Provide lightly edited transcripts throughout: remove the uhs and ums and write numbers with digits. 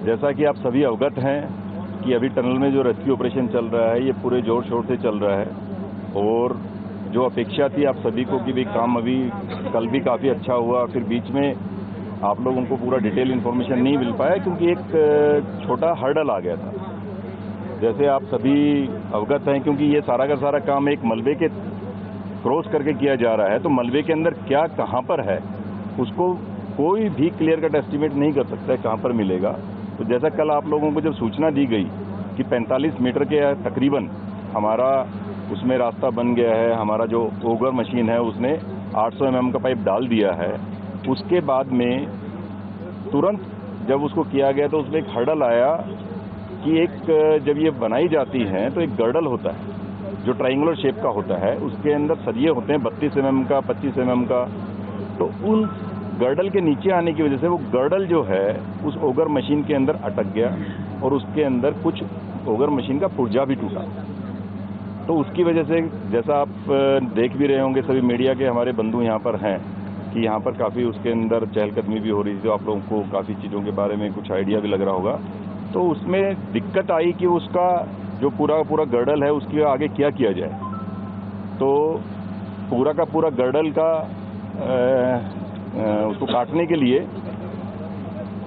जैसा कि आप सभी अवगत हैं कि अभी टनल में जो रेस्क्यू ऑपरेशन चल रहा है ये पूरे जोर शोर से चल रहा है और जो अपेक्षा थी आप सभी को कि भाई काम अभी कल भी काफ़ी अच्छा हुआ, फिर बीच में आप लोगों को पूरा डिटेल इन्फॉर्मेशन नहीं मिल पाया क्योंकि एक छोटा हर्डल आ गया था। जैसे आप सभी अवगत हैं क्योंकि ये सारा का सारा काम एक मलबे के क्रॉस करके किया जा रहा है, तो मलबे के अंदर क्या कहाँ पर है उसको कोई भी क्लियर कट एस्टिमेट नहीं कर सकता है कहाँ पर मिलेगा। तो जैसा कल आप लोगों को जब सूचना दी गई कि 45 मीटर के तकरीबन हमारा उसमें रास्ता बन गया है, हमारा जो ओगर मशीन है उसने 800 mm का पाइप डाल दिया है, उसके बाद में तुरंत जब उसको किया गया तो उसमें एक हर्डल आया कि एक जब ये बनाई जाती हैं तो एक गर्डल होता है जो ट्रायंगुलर शेप का होता है, उसके अंदर सरिये होते हैं 32 mm का, 25 mm का। तो उन गर्डल के नीचे आने की वजह से वो गर्डल जो है उस ओगर मशीन के अंदर अटक गया और उसके अंदर कुछ ओगर मशीन का पुर्जा भी टूटा। तो उसकी वजह से जैसा आप देख भी रहे होंगे, सभी मीडिया के हमारे बंधु यहाँ पर हैं कि यहाँ पर काफ़ी उसके अंदर चहलकदमी भी हो रही थी, तो आप लोगों को काफ़ी चीज़ों के बारे में कुछ आइडिया भी लग रहा होगा। तो उसमें दिक्कत आई कि उसका जो पूरा गर्डल है उसके आगे क्या किया जाए। तो पूरा का पूरा गर्डल का उसको काटने के लिए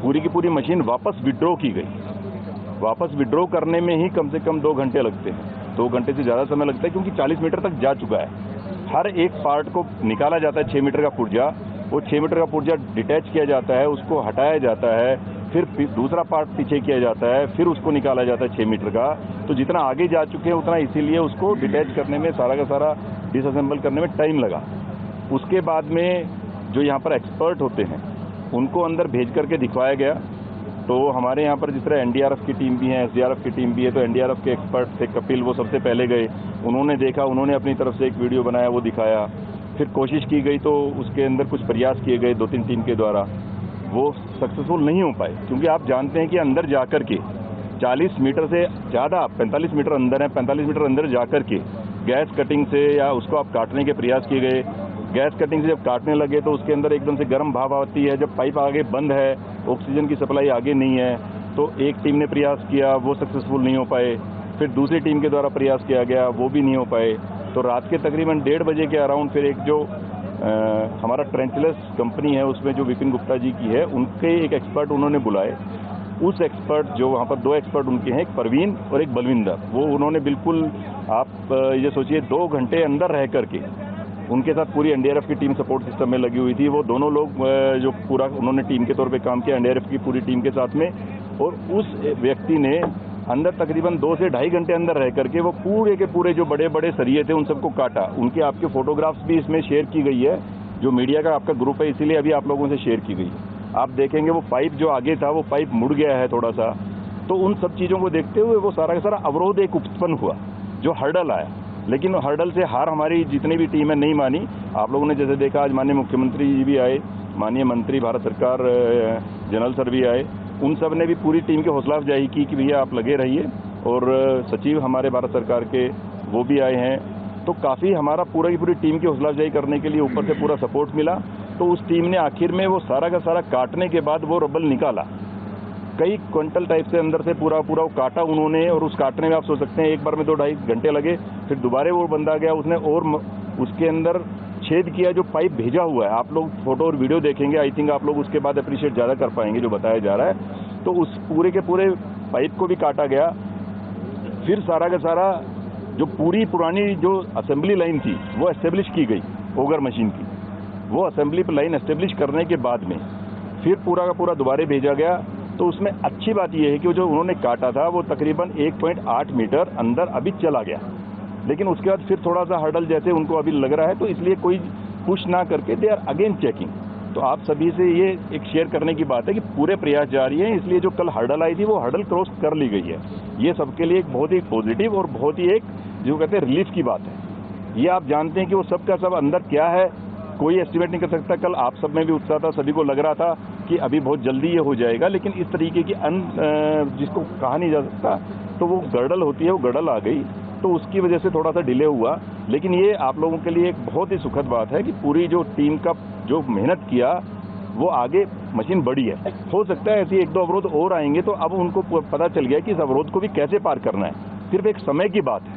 पूरी की पूरी मशीन वापस विड्रॉ की गई। वापस विड्रॉ करने में ही कम से कम 2 घंटे लगते हैं, 2 घंटे से ज़्यादा समय लगता है क्योंकि 40 मीटर तक जा चुका है। हर एक पार्ट को निकाला जाता है 6 मीटर का पुर्जा, वो 6 मीटर का पुर्जा डिटैच किया जाता है, उसको हटाया जाता है, फिर दूसरा पार्ट पीछे किया जाता है, फिर उसको निकाला जाता है 6 मीटर का। तो जितना आगे जा चुके हैं उतना इसीलिए उसको डिटैच करने में, सारा का सारा डिसअसेंबल करने में टाइम लगा। उसके बाद में जो यहाँ पर एक्सपर्ट होते हैं उनको अंदर भेज करके दिखवाया गया। तो हमारे यहाँ पर जिस तरह एनडीआरएफ की टीम भी है, एसडीआरएफ की टीम भी है, तो एनडीआरएफ के एक्सपर्ट थे कपिल, वो सबसे पहले गए, उन्होंने देखा, उन्होंने अपनी तरफ से एक वीडियो बनाया, वो दिखाया। फिर कोशिश की गई तो उसके अंदर कुछ प्रयास किए गए 2-3 टीम के द्वारा, वो सक्सेसफुल नहीं हो पाए क्योंकि आप जानते हैं कि अंदर जा कर के 40 मीटर से ज़्यादा, 45 मीटर अंदर है, 45 मीटर अंदर जा कर के गैस कटिंग से या उसको आप काटने के प्रयास किए गए। गैस कटिंग से जब काटने लगे तो उसके अंदर एकदम से गर्म भाप आती है, जब पाइप आगे बंद है, ऑक्सीजन की सप्लाई आगे नहीं है, तो एक टीम ने प्रयास किया, वो सक्सेसफुल नहीं हो पाए। फिर दूसरी टीम के द्वारा प्रयास किया गया, वो भी नहीं हो पाए। तो रात के तकरीबन 1:30 बजे के अराउंड फिर एक जो हमारा ट्रेंचलेस कंपनी है उसमें जो विपिन गुप्ता जी की है, उनके एक एक्सपर्ट उन्होंने बुलाए। उस एक्सपर्ट जो वहाँ पर 2 एक्सपर्ट उनके हैं, एक परवीन और एक बलविंदर, वो उन्होंने बिल्कुल आप ये सोचिए 2 घंटे अंदर रह करके उनके साथ पूरी एनडीआरएफ की टीम सपोर्ट सिस्टम में लगी हुई थी। वो दोनों लोग जो पूरा उन्होंने टीम के तौर पे काम किया एनडीआरएफ की पूरी टीम के साथ में, और उस व्यक्ति ने अंदर तकरीबन 2 से ढाई घंटे अंदर रह करके वो पूरे के पूरे जो बड़े बड़े सरिये थे उन सबको काटा। उनके आपके फोटोग्राफ्स भी इसमें शेयर की गई है, जो मीडिया का आपका ग्रुप है इसीलिए अभी आप लोगों से शेयर की गई है। आप देखेंगे वो पाइप जो आगे था वो पाइप मुड़ गया है थोड़ा सा। तो उन सब चीज़ों को देखते हुए वो सारा का सारा अवरोध एक उत्पन्न हुआ, जो हर्डल आया। लेकिन हर्डल से हार हमारी जितनी भी टीम है नहीं मानी। आप लोगों ने जैसे देखा आज माननीय मुख्यमंत्री जी भी आए, माननीय मंत्री भारत सरकार जनरल सर भी आए, उन सब ने भी पूरी टीम की हौसला अफजाई की कि भैया आप लगे रहिए, और सचिव हमारे भारत सरकार के वो भी आए हैं। तो काफ़ी हमारा पूरा की पूरी टीम की हौसला अफजाई करने के लिए ऊपर से पूरा सपोर्ट मिला। तो उस टीम ने आखिर में वो सारा का सारा काटने के बाद वो रबल निकाला, कई क्विंटल टाइप से अंदर से पूरा वो काटा उन्होंने। और उस काटने में आप सोच सकते हैं एक बार में 2-2.5 घंटे लगे। फिर दोबारा वो बंदा गया, उसने और उसके अंदर छेद किया, जो पाइप भेजा हुआ है। आप लोग फोटो और वीडियो देखेंगे, आई थिंक आप लोग उसके बाद अप्रिशिएट ज़्यादा कर पाएंगे जो बताया जा रहा है। तो उस पूरे के पूरे पाइप को भी काटा गया। फिर सारा का सारा जो पूरी पुरानी जो असेंबली लाइन थी वो एस्टेब्लिश की गई ओगर मशीन की। वो असेंबली लाइन एस्टेब्लिश करने के बाद में फिर पूरा का पूरा दोबारा भेजा गया। तो उसमें अच्छी बात यह है कि जो उन्होंने काटा था वो तकरीबन 1.8 मीटर अंदर अभी चला गया, लेकिन उसके बाद फिर थोड़ा सा हर्डल जैसे उनको अभी लग रहा है, तो इसलिए कोई पुश ना करके दे आर अगेन चेकिंग। तो आप सभी से ये एक शेयर करने की बात है कि पूरे प्रयास जारी हैं, इसलिए जो कल हर्डल आई थी वो हर्डल क्रॉस कर ली गई है। ये सबके लिए एक बहुत ही पॉजिटिव और बहुत ही एक जो कहते हैं रिलीफ की बात है। ये आप जानते हैं कि वो सब का सब अंदर क्या है कोई एस्टिमेट नहीं कर सकता। कल आप सब में भी उत्साह था, सभी को लग रहा था कि अभी बहुत जल्दी ये हो जाएगा, लेकिन इस तरीके की जिसको कहा नहीं जा सकता, तो वो गर्डल होती है, वो गर्डल आ गई, तो उसकी वजह से थोड़ा सा डिले हुआ। लेकिन ये आप लोगों के लिए एक बहुत ही सुखद बात है कि पूरी जो टीम का जो मेहनत किया वो आगे मशीन बढ़ी है। हो सकता है ऐसे 1-2 अवरोध और आएंगे, तो अब उनको पता चल गया कि इस अवरोध को भी कैसे पार करना है। सिर्फ एक समय की बात है,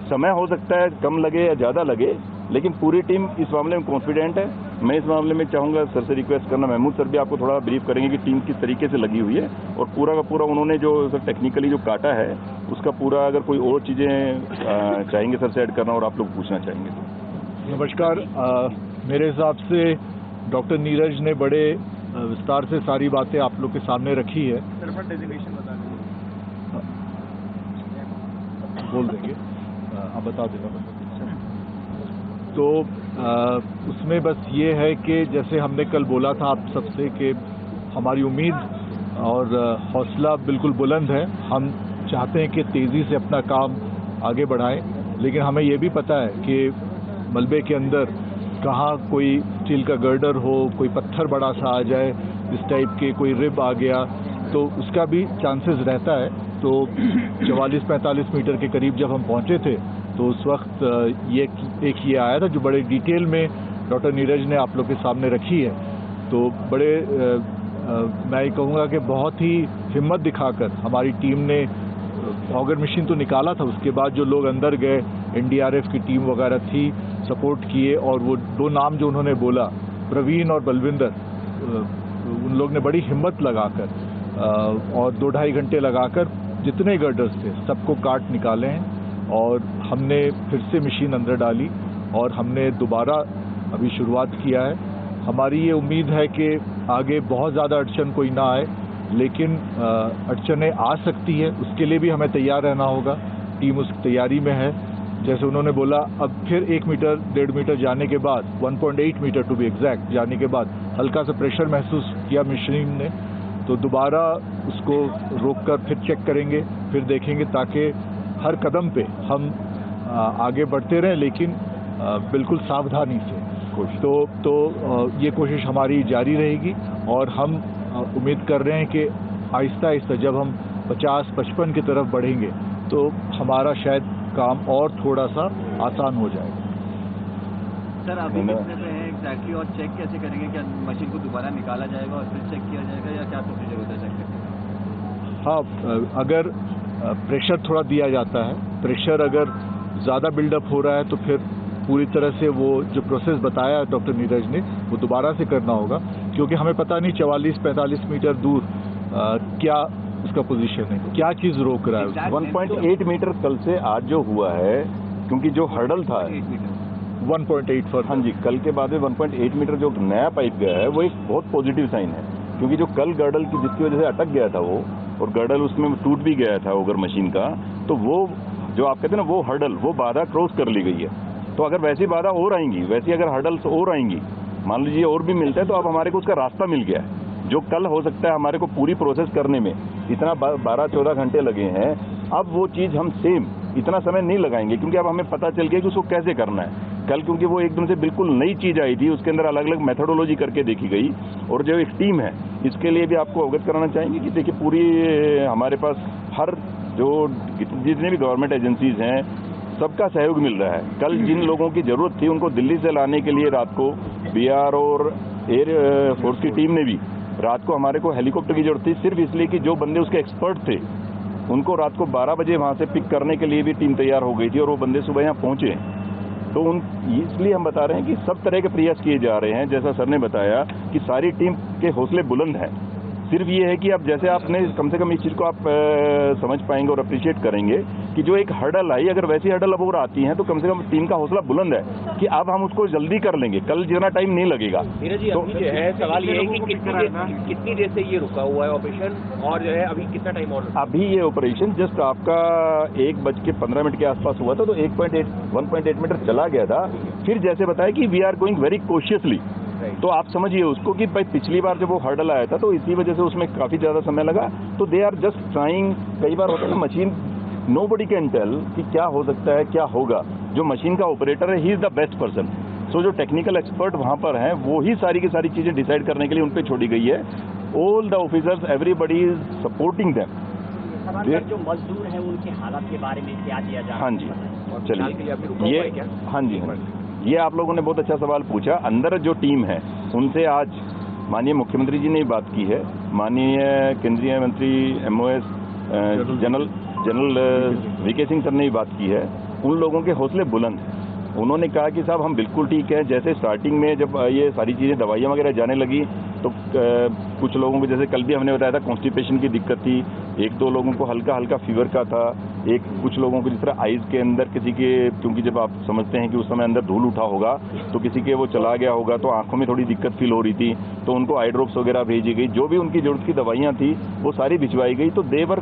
समय हो सकता है कम लगे या ज़्यादा लगे, लेकिन पूरी टीम इस मामले में कॉन्फिडेंट है। मैं इस मामले में चाहूँगा सर से रिक्वेस्ट करना, महमूद सर भी आपको थोड़ा ब्रीफ करेंगे कि टीम किस तरीके से लगी हुई है और पूरा का पूरा उन्होंने जो सर टेक्निकली जो काटा है उसका पूरा, अगर कोई और चीज़ें चाहेंगे सर से ऐड करना और आप लोग पूछना चाहेंगे तो। नमस्कार। मेरे हिसाब से डॉक्टर नीरज ने बड़े विस्तार से सारी बातें आप लोग के सामने रखी है। डेजिग्नेशन बता दीजिए। बोल देंगे, आप बता देना। तो उसमें बस ये है कि जैसे हमने कल बोला था आप सबसे कि हमारी उम्मीद और हौसला बिल्कुल बुलंद है। हम चाहते हैं कि तेज़ी से अपना काम आगे बढ़ाएं, लेकिन हमें ये भी पता है कि मलबे के अंदर कहाँ कोई स्टील का गर्डर हो, कोई पत्थर बड़ा सा आ जाए, इस टाइप के कोई रिब आ गया, तो उसका भी चांसेस रहता है। तो 44-45 मीटर के करीब जब हम पहुँचे थे तो उस वक्त ये आया था जो बड़े डिटेल में डॉक्टर नीरज ने आप लोग के सामने रखी है। तो बड़े मैं ये कहूँगा कि बहुत ही हिम्मत दिखाकर हमारी टीम ने ऑगर मशीन तो निकाला था, उसके बाद जो लोग अंदर गए, एनडीआरएफ की टीम वगैरह थी, सपोर्ट किए, और वो 2 नाम जो उन्होंने बोला, प्रवीण और बलविंदर, उन लोग ने बड़ी हिम्मत लगाकर और 2-2.5 घंटे लगाकर जितने गर्डर्स थे सबको काट निकाले हैं। और हमने फिर से मशीन अंदर डाली और हमने दोबारा अभी शुरुआत किया है। हमारी ये उम्मीद है कि आगे बहुत ज़्यादा अड़चन कोई ना आए, लेकिन अड़चनें आ सकती है, उसके लिए भी हमें तैयार रहना होगा। टीम उस तैयारी में है। जैसे उन्होंने बोला, अब फिर 1 मीटर 1.5 मीटर जाने के बाद, 1.8 मीटर टू बी एग्जैक्ट जाने के बाद हल्का सा प्रेशर महसूस किया मशीन ने, तो दोबारा उसको रोककर फिर चेक करेंगे, फिर देखेंगे, ताकि हर कदम पे हम आगे बढ़ते रहें, लेकिन बिल्कुल सावधानी से। तो ये कोशिश हमारी जारी रहेगी और हम उम्मीद कर रहे हैं कि आहिस्ता आहिस्ता जब हम 50-55 की तरफ बढ़ेंगे तो हमारा शायद काम और थोड़ा सा आसान हो जाएगा। सर अभी कितने पे है एग्जैक्टली, और चेक कैसे करेंगे? क्या मशीन को दोबारा निकाला जाएगा और फिर चेक किया जाएगा, या क्या प्रोसीजर होता है चेक करने का? हाँ, अगर प्रेशर थोड़ा दिया जाता है, प्रेशर अगर ज़्यादा बिल्डअप हो रहा है तो फिर पूरी तरह से वो जो प्रोसेस बताया डॉक्टर नीरज ने वो दोबारा से करना होगा, क्योंकि हमें पता नहीं 44-45 मीटर दूर क्या उसका पोजीशन है, क्या चीज़ रोक रहा है। 1.8 मीटर कल से आज जो हुआ है, क्योंकि जो हर्डल था 1.8 फॉर, हाँ जी, कल के बाद में 1.8 मीटर जो नया पाइप गया है वो एक बहुत पॉजिटिव साइन है, क्योंकि जो कल गर्डल की जिसकी वजह से अटक गया था वो, और गर्डल उसमें टूट भी गया था ओगर मशीन का, तो वो जो आप कहते हैं ना वो हर्डल, वो बाधा क्रॉस कर ली गई है। तो अगर वैसी बाधा और आएंगी, वैसी अगर हर्डल्स और आएंगी, मान लीजिए और भी मिलता है, तो अब हमारे को उसका रास्ता मिल गया है। जो कल हो सकता है हमारे को पूरी प्रोसेस करने में इतना 12-14 घंटे लगे हैं, अब वो चीज़ हम सेम इतना समय नहीं लगाएंगे, क्योंकि अब हमें पता चल गया कि उसको कैसे करना है। कल क्योंकि वो एकदम से बिल्कुल नई चीज़ आई थी, उसके अंदर अलग अलग मेथोडोलॉजी करके देखी गई, और जो एक टीम है इसके लिए भी आपको अवगत कराना चाहेंगे कि देखिए पूरी हमारे पास हर जो जितने भी गवर्नमेंट एजेंसीज हैं सबका सहयोग मिल रहा है। कल जिन लोगों की ज़रूरत थी उनको दिल्ली से लाने के लिए रात को बीआर और एयर फोर्स की टीम ने भी रात को हमारे को हेलीकॉप्टर की जरूरत थी, सिर्फ इसलिए कि जो बंदे उसके एक्सपर्ट थे उनको रात को 12 बजे वहाँ से पिक करने के लिए भी टीम तैयार हो गई थी, और वो बंदे सुबह यहाँ पहुँचे। तो इसलिए हम बता रहे हैं कि सब तरह के प्रयास किए जा रहे हैं। जैसा सर ने बताया कि सारी टीम के हौसले बुलंद हैं। सिर्फ ये है कि अब जैसे आपने कम से कम इस चीज़ को आप समझ पाएंगे और अप्रिशिएट करेंगे कि जो एक हर्डल आई, अगर वैसी हर्डल अब और आती हैं तो कम से कम टीम का हौसला बुलंद है कि अब हम उसको जल्दी कर लेंगे, कल जितना टाइम नहीं लगेगा। नीरज जी, अभी जो है सवाल ये है कि कितनी देर से ये रुका हुआ है ऑपरेशन, और जो है अभी कितना टाइम और? अभी ये ऑपरेशन जस्ट आपका 1:15 के आसपास हुआ था, तो 1.8 मीटर चला गया था। फिर जैसे बताया कि we are going very cautiously, तो आप समझिए उसको कि भाई पिछली बार जब वो हर्डल आया था तो इसी वजह से उसमें काफ़ी ज़्यादा समय लगा। तो दे आर जस्ट ट्राइंग। कई बार होता है ना मशीन, नोबडी कैन टेल कि क्या हो सकता है, क्या होगा। जो मशीन का ऑपरेटर है he is the best person. So जो टेक्निकल एक्सपर्ट वहाँ पर हैं वो ही सारी की सारी चीज़ें डिसाइड करने के लिए उन पर छोड़ी गई है। All the officers, everybody is supporting them. जो मजदूर हैं उनके हालात के बारे में क्या दिया जाए? हाँ जी, चलिए ये, हाँ जी, ये आप लोगों ने बहुत अच्छा सवाल पूछा। अंदर जो टीम है उनसे आज माननीय मुख्यमंत्री जी ने बात की है, माननीय केंद्रीय मंत्री MOS general VK Singh sir ने भी बात की है। उन लोगों के हौसले बुलंद हैं। उन्होंने कहा कि साहब हम बिल्कुल ठीक हैं। जैसे स्टार्टिंग में जब ये सारी चीज़ें दवाइयाँ वगैरह जाने लगी तो कुछ लोगों को, जैसे कल भी हमने बताया था, कॉन्स्टिपेशन की दिक्कत थी, 1-2 लोगों को हल्का हल्का फीवर का था, कुछ लोगों को जिस तरह आइज़ के अंदर किसी के, क्योंकि जब आप समझते हैं कि उस समय अंदर धूल उठा होगा तो किसी के वो चला गया होगा तो आंखों में थोड़ी दिक्कत फील हो रही थी, तो उनको आई ड्रॉप्स वगैरह भेजी गई। जो भी उनकी जरूरत की दवाइयाँ थी वो सारी भिजवाई गई। तो देवर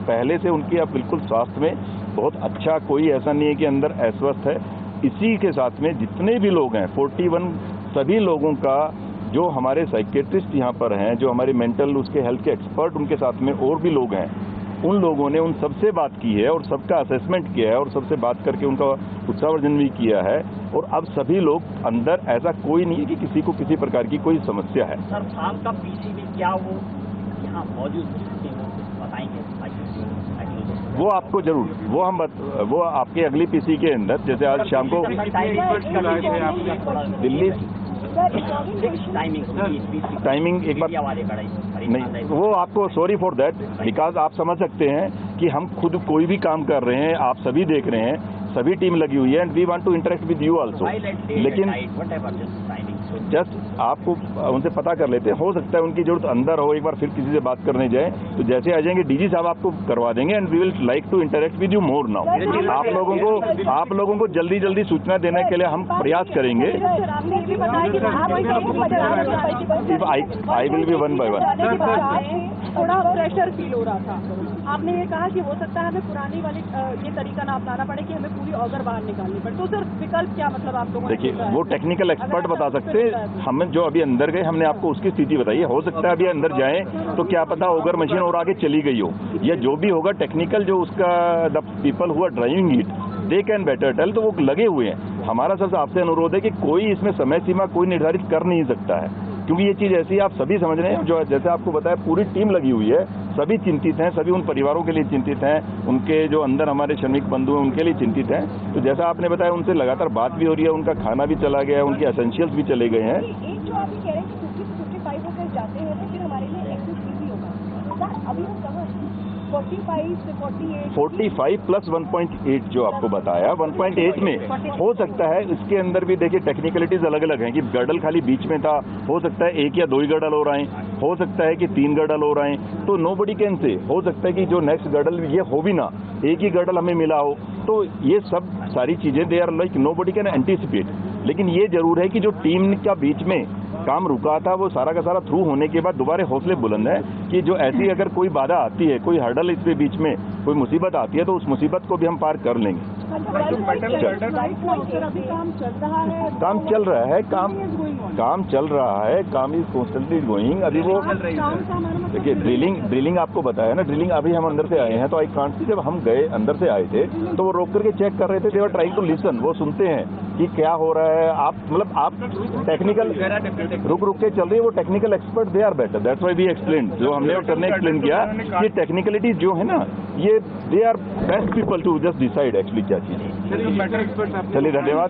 पहले से उनकी अब बिल्कुल स्वास्थ्य में बहुत अच्छा, कोई ऐसा नहीं है कि अंदर अस्वस्थ है। इसी के साथ में जितने भी लोग हैं 41 सभी लोगों का, जो हमारे साइकेट्रिस्ट यहाँ पर हैं, जो हमारे मेंटल उसके हेल्थ के एक्सपर्ट उनके साथ में और भी लोग हैं, उन लोगों ने उन सबसे बात की है और सबका असेसमेंट किया है और सबसे बात करके उनका उत्साहवर्धन भी किया है। और अब सभी लोग अंदर, ऐसा कोई नहीं है कि किसी को किसी प्रकार की कोई समस्या है। सर शाम का पीसी में क्या वो यहाँ मौजूद बताएंगे? वो आपको जरूर, वो आपके अगली पीसी के अंदर, जैसे आज शाम को दिल्ली टाइमिंग एक बार नहीं, वो आपको, सॉरी फॉर दैट, बिकॉज आप समझ सकते हैं कि हम खुद कोई भी काम कर रहे हैं, आप सभी देख रहे हैं, सभी टीम लगी हुई है and we want to interact with you also. लेकिन जस्ट आपको उनसे पता कर लेते हैं, हो सकता है उनकी जरूरत अंदर हो, एक बार फिर किसी से बात करने जाए तो जैसे आ जाएंगे डीजी साहब आपको करवा देंगे and we will like to interact with you more now. आप लोगों को जल्दी जल्दी सूचना देने के लिए हम प्रयास करेंगे। I will be one by one. थोड़ा प्रेशर फील हो रहा था, आपने ये कहा कि हो सकता है हमें पुरानी वाली ये तरीका ना अपनाना पड़े कि हमें पूरी ऑर्गर बाहर निकालनी पड़े, तो सर विकल्प क्या, मतलब आप लोगों ने? देखिए, वो टेक्निकल एक्सपर्ट बता सकते हैं। हमें जो अभी अंदर गए, हमने आपको उसकी स्थिति बताई है। हो सकता है अभी अंदर जाएं तो क्या पता ऑगर मशीन और आगे चली गई हो, या जो भी होगा टेक्निकल, जो उसका the people who are driving it they can better tell, तो वो लगे हुए हैं। हमारा सबसे आपसे अनुरोध है कि कोई इसमें समय सीमा कोई निर्धारित कर नहीं सकता है, क्योंकि ये चीज़ ऐसी आप सभी समझ रहे हैं। जो जैसे आपको बताया, पूरी टीम लगी हुई है, सभी चिंतित हैं, सभी उन परिवारों के लिए चिंतित हैं, उनके जो अंदर हमारे श्रमिक बंधु हैं उनके लिए चिंतित हैं। तो जैसा आपने बताया, उनसे लगातार बात भी हो रही है, उनका खाना भी चला गया है, उनके एसेंशियल्स भी चले गए हैं। एक जो आप कह रहे हैं कि 55 होकर जाते हैं तो फिर हमारे लिए एक्सेस भी होगा, अभी हम कहाँ 45 से 48 45 प्लस 1.8 जो आपको बताया, 1.8 में हो सकता है। इसके अंदर भी देखिए टेक्निकलिटीज अलग अलग हैं कि गर्डल खाली बीच में था, हो सकता है 1 या 2 ही गर्डल हो रहे हैं, हो सकता है कि 3 गर्डल हो रहे हैं, तो नोबडी कैन से, हो सकता है कि जो नेक्स्ट गर्डल ये हो भी ना, एक ही गर्डल हमें मिला हो। तो ये सब सारी चीजें they are like nobody can anticipate. लेकिन ये जरूर है कि जो टीम का बीच में काम रुका था वो सारा का सारा थ्रू होने के बाद दोबारा हौसले बुलंद है कि जो ऐसी अगर कोई बाधा आती है, कोई हर्डल इसके बीच में कोई मुसीबत आती है, तो उस मुसीबत को भी हम पार कर लेंगे। काम चल रहा है, काम चल रहा है, काम इज कॉन्स्टेंटली गोइंग। अभी वो देखिए ड्रिलिंग आपको बताया ना, ड्रिलिंग अभी हम अंदर से आए हैं तो आई कांट सी, जब हम गए अंदर से आए थे तो वो रोक करके चेक कर रहे थे, दे वर ट्राइंग टू लिसन, वो सुनते हैं कि क्या हो रहा है। आप टेक्निकल रुक के चल रही है, वो technical expert they are better, that's why we explain, जो हमने और करने एक्सप्लेन किया कि टेक्निकलिटी जो है ना, ये they are best people to just decide actually क्या चीज है। चलिए, धन्यवाद।